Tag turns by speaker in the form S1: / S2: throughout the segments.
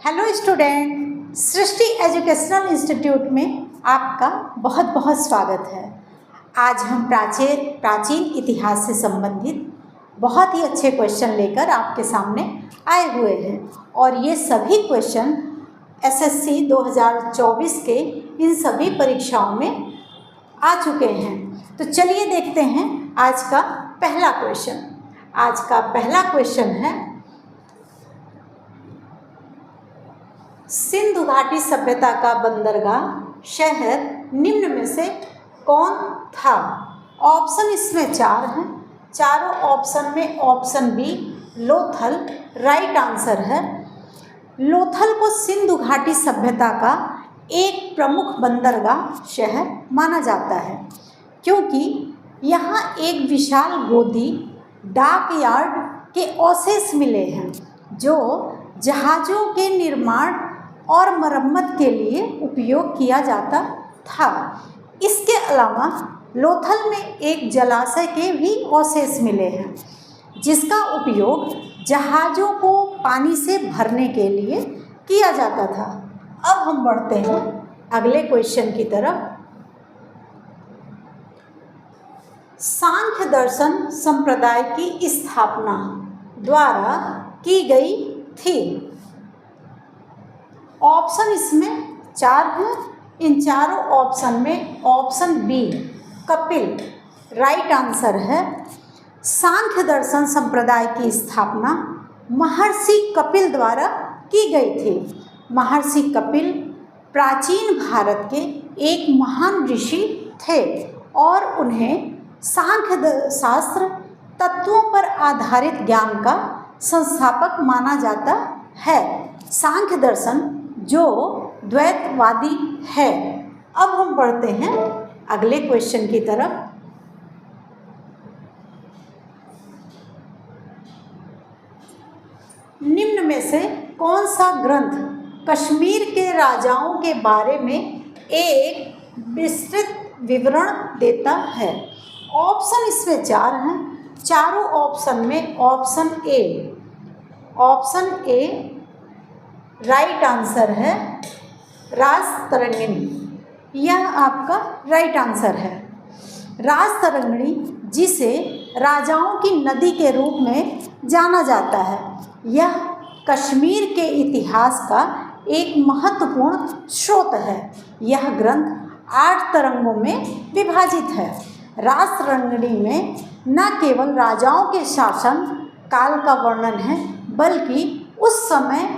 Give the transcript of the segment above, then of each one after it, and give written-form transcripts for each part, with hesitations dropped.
S1: Hello student, सृष्टि educational institute में आपका बहुत बहुत स्वागत है। आज हम प्राचीन इतिहास से संबंधित बहुत ही अच्छे क्वेश्चन लेकर आपके सामने आए हुए हैं और ये सभी क्वेश्चन एसएससी 2024 के इन सभी परीक्षाओं में आ चुके हैं। तो चलिए देखते हैं आज का पहला क्वेश्चन। आज का पहला क्वेश्चन है, सिंधु घाटी सभ्यता का बंदरगाह शहर निम्न में से कौन था? ऑप्शन इसमें 4 हैं। चारों ऑप्शन में option B Lothal right answer है। लोथल को सिंधु घाटी सभ्यता का एक प्रमुख बंदरगाह शहर माना जाता है क्योंकि यहाँ एक विशाल गोदी डाक यार्ड के अवशेष मिले हैं जो जहाज़ों के निर्माण और मरम्मत के लिए उपयोग किया जाता था। इसके अलावा लोथल में एक जलाशय के भी अवशेष मिले हैं जिसका उपयोग जहाज़ों को पानी से भरने के लिए किया जाता था। अब हम बढ़ते हैं अगले क्वेश्चन की तरफ। सांख्य दर्शन संप्रदाय की स्थापना द्वारा की गई थी। ऑप्शन इसमें 4 हैं। इन चारों ऑप्शन में option B Kapil right answer है। सांख्य दर्शन संप्रदाय की स्थापना महर्षि कपिल द्वारा की गई थी। महर्षि कपिल प्राचीन भारत के एक महान ऋषि थे और उन्हें सांख्य शास्त्र तत्वों पर आधारित ज्ञान का संस्थापक माना जाता है। सांख्य दर्शन जो द्वैतवादी है। अब हम बढ़ते हैं अगले क्वेश्चन की तरफ। निम्न में से कौन सा ग्रंथ कश्मीर के राजाओं के बारे में एक विस्तृत विवरण देता है? ऑप्शन इसमें 4 हैं। चारों ऑप्शन में ऑप्शन ए राइट आंसर है। राजतरंगिणी यह आपका राइट आंसर है। राजतरंगिणी जिसे राजाओं की नदी के रूप में जाना जाता है, यह कश्मीर के इतिहास का एक महत्वपूर्ण स्रोत है। यह ग्रंथ 8 तरंगों में विभाजित है। राजतरंगिणी में न केवल राजाओं के शासन काल का वर्णन है बल्कि उस समय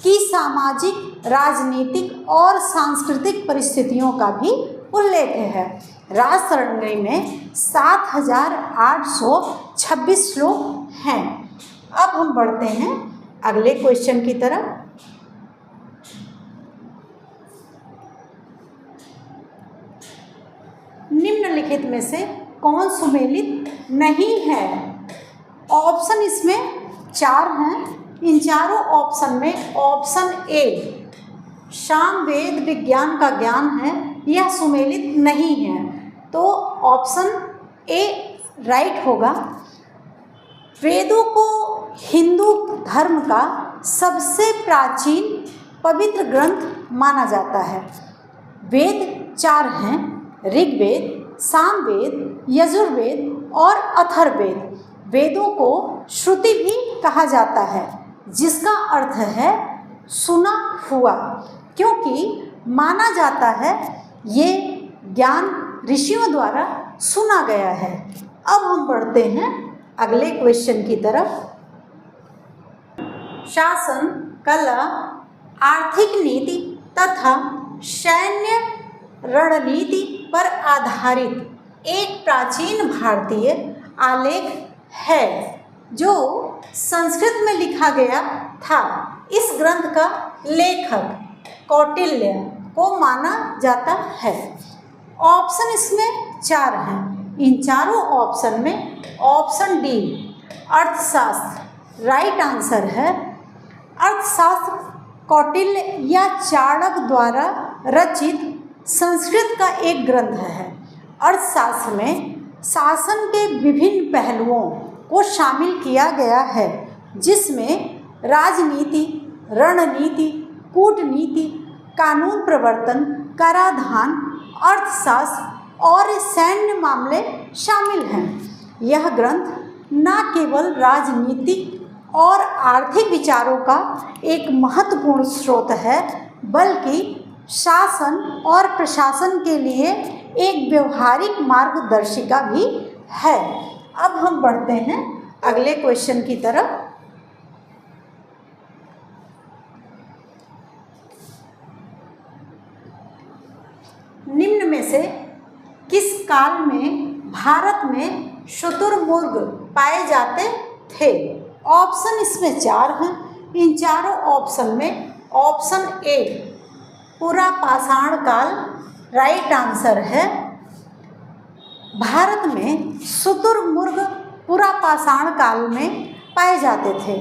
S1: की सामाजिक, राजनीतिक और सांस्कृतिक परिस्थितियों का भी उल्लेख है। राजतरंगिणी में 7826 श्लोक हैं। अब हम बढ़ते हैं अगले क्वेश्चन की तरफ। निम्नलिखित में से कौन सुमेलित नहीं है? ऑप्शन इसमें 4 हैं। इन चारों ऑप्शन में ऑप्शन ए सामवेद विज्ञान का ज्ञान है, यह सुमेलित नहीं है, तो ऑप्शन ए राइट होगा। वेदों को हिंदू धर्म का सबसे प्राचीन पवित्र ग्रंथ माना जाता है। वेद 4 हैं, ऋग्वेद, सामवेद, यजुर्वेद और अथर्ववेद। वेदों को श्रुति भी कहा जाता है जिसका अर्थ है सुना हुआ, क्योंकि माना जाता है ये ज्ञान ऋषियों द्वारा सुना गया है। अब हम बढ़ते हैं अगले क्वेश्चन की तरफ। शासन, कला, आर्थिक नीति तथा सैन्य रणनीति पर आधारित एक प्राचीन भारतीय आलेख है जो संस्कृत में लिखा गया था। इस ग्रंथ का लेखक कौटिल्य को माना जाता है। ऑप्शन इसमें 4 हैं। इन चारों ऑप्शन में ऑप्शन डी अर्थशास्त्र राइट आंसर है। अर्थशास्त्र कौटिल्य या चाणक्य द्वारा रचित संस्कृत का एक ग्रंथ है। अर्थशास्त्र में शासन के विभिन्न पहलुओं को शामिल किया गया है जिसमें राजनीति, रणनीति कूटनीति, कानून प्रवर्तन, कराधान, अर्थशास्त्र और सैन्य मामले शामिल हैं। यह ग्रंथ न केवल राजनीतिक और आर्थिक विचारों का एक महत्वपूर्ण स्रोत है, बल्कि शासन और प्रशासन के लिए एक व्यवहारिक मार्गदर्शिका भी है। अब हम बढ़ते हैं अगले क्वेश्चन की तरफ। निम्न में से किस काल में भारत में शुतुरमुर्ग पाए जाते थे? ऑप्शन इसमें 4 हैं। इन चारों ऑप्शन में ऑप्शन ए पुरा पाषाण काल राइट आंसर है। भारत में शुतुरमुर्ग पुरा पाषाण काल में पाए जाते थे।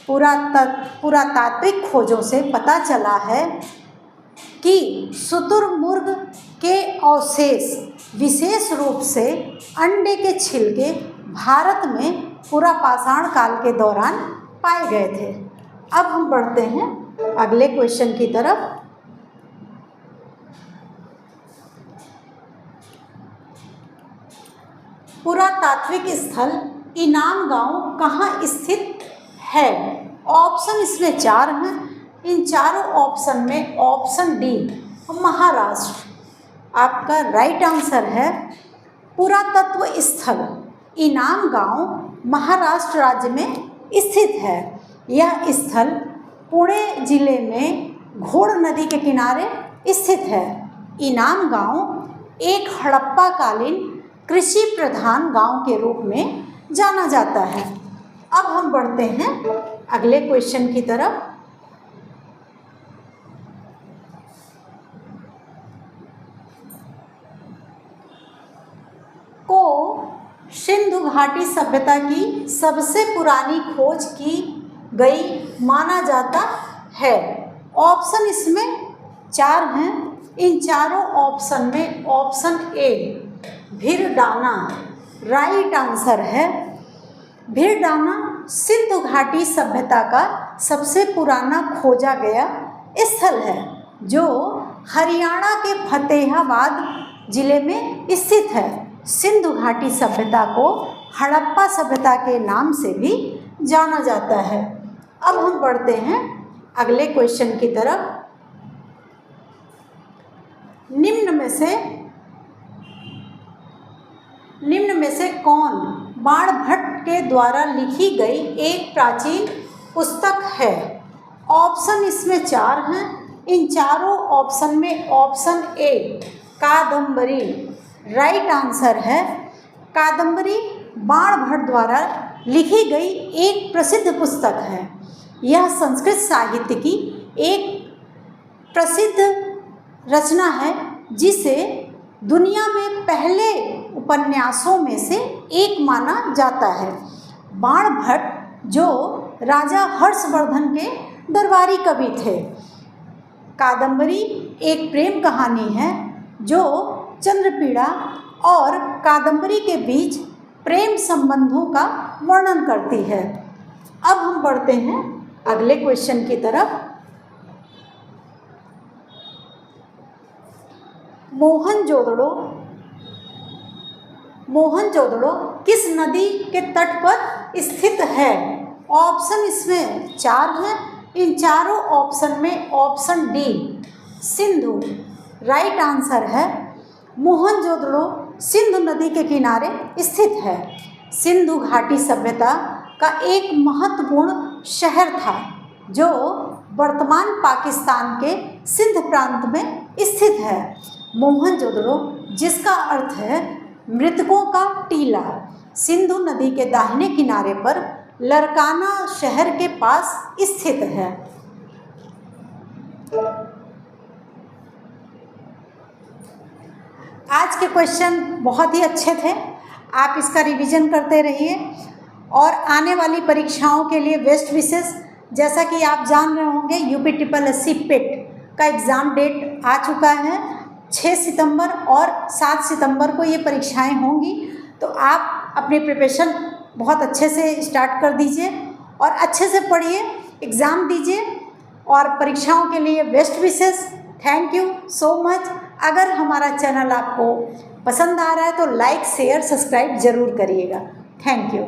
S1: पुरातात्विक खोजों से पता चला है कि शुतुरमुर्ग के अवशेष विशेष रूप से अंडे के छिलके भारत में पुरा पाषाण काल के दौरान पाए गए थे। अब हम बढ़ते हैं अगले क्वेश्चन की तरफ। पुरातात्विक स्थल इनाम गांव कहाँ स्थित है? ऑप्शन इसमें 4 हैं। इन चारों ऑप्शन में ऑप्शन डी महाराष्ट्र आपका राइट आंसर है। पुरातत्व स्थल इनाम गांव महाराष्ट्र राज्य में स्थित है। यह स्थल पुणे जिले में घोड़ नदी के किनारे स्थित है। इनाम गांव एक हड़प्पा कालीन कृषि प्रधान गांव के रूप में जाना जाता है। अब हम बढ़ते हैं अगले क्वेश्चन की तरफ। को सिंधु घाटी सभ्यता की सबसे पुरानी खोज की गई माना जाता है। ऑप्शन इसमें 4 हैं। इन चारों ऑप्शन में option A Bhirdana right answer है। भिरडाना सिंधु घाटी सभ्यता का सबसे पुराना खोजा गया स्थल है, जो हरियाणा के फतेहाबाद जिले में स्थित है। सिंधु घाटी सभ्यता को हड़प्पा सभ्यता के नाम से भी जाना जाता है। अब हम बढ़ते हैं अगले क्वेश्चन की तरफ। निम्न में से कौन बाणभट्ट के द्वारा लिखी गई एक प्राचीन पुस्तक है? ऑप्शन इसमें 4 हैं। इन चारों ऑप्शन में option A Kadambari right answer है। कादम्बरी बाणभट्ट द्वारा लिखी गई एक प्रसिद्ध पुस्तक है। यह संस्कृत साहित्य की एक प्रसिद्ध रचना है, जिसे दुनिया में पहले उपन्यासों में से एक माना जाता है। बाणभट्ट जो राजा हर्षवर्धन के दरबारी कवि थे। कादम्बरी एक प्रेम कहानी है जो चंद्रपीड़ा और कादम्बरी के बीच प्रेम संबंधों का वर्णन करती है। अब हम बढ़ते हैं अगले क्वेश्चन की तरफ। मोहनजोदड़ो किस नदी के तट पर स्थित है? ऑप्शन इसमें 4 हैं। इन चारों ऑप्शन में option D Sindhu right answer है। मोहनजोदड़ो सिंधु नदी के किनारे स्थित है। सिंधु घाटी सभ्यता का एक महत्वपूर्ण शहर था, जो वर्तमान पाकिस्तान के सिंध प्रांत में स्थित है। मोहनजोदड़ो, जिसका अर्थ है मृतकों का टीला, सिंधु नदी के दाहिने किनारे पर लरकाना शहर के पास स्थित है। आज के क्वेश्चन बहुत ही अच्छे थे। आप इसका रिवीजन करते रहिए और आने वाली परीक्षाओं के लिए बेस्ट विशेष। जैसा कि आप जान रहे होंगे, UPSSC पेट का एग्ज़ाम डेट आ चुका है। 6 सितंबर और 7 सितंबर को ये परीक्षाएं होंगी, तो आप अपनी प्रिपरेशन बहुत अच्छे से स्टार्ट कर दीजिए और अच्छे से पढ़िए, एग्ज़ाम दीजिए और परीक्षाओं के लिए best wishes. Thank you so much. अगर हमारा चैनल आपको पसंद आ रहा है तो लाइक शेयर सब्सक्राइब ज़रूर करिएगा। Thank you.